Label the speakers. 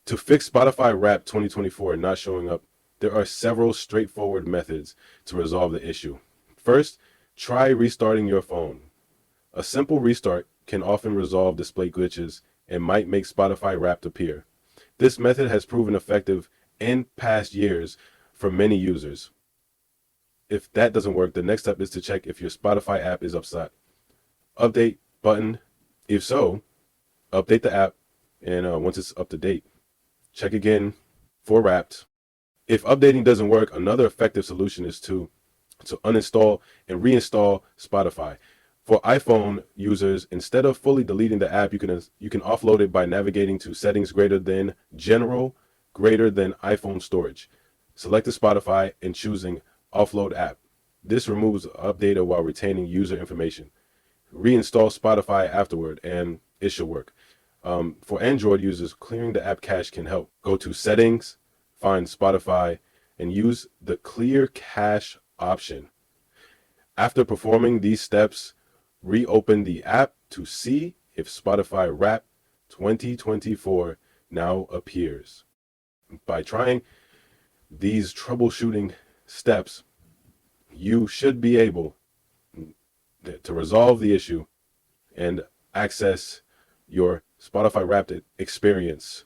Speaker 1: To fix Spotify Wrapped 2024 not showing up, there are several straightforward methods to resolve the issue. First, try restarting your phone. A simple restart can often resolve display glitches and might make Spotify Wrapped appear. This method has proven effective in past years for many users. If that doesn't work, the next step is to check if your Spotify app is upset. Update button. If so, update the app, and once it's up to date, check again for Wrapped. If updating doesn't work, another effective solution is to uninstall and reinstall Spotify. For iPhone users, instead of fully deleting the app, you can offload it by navigating to settings greater than general, greater than iPhone storage. Select the Spotify and choosing offload app. This removes updata while retaining user information. Reinstall Spotify afterward and it should work. For Android users, clearing the app cache can help. Go to settings, find Spotify, and use the clear cache option. After performing these steps, reopen the app to see if Spotify Wrapped 2024 now appears. By trying these troubleshooting steps, you should be able to resolve the issue and access your Spotify Wrapped experience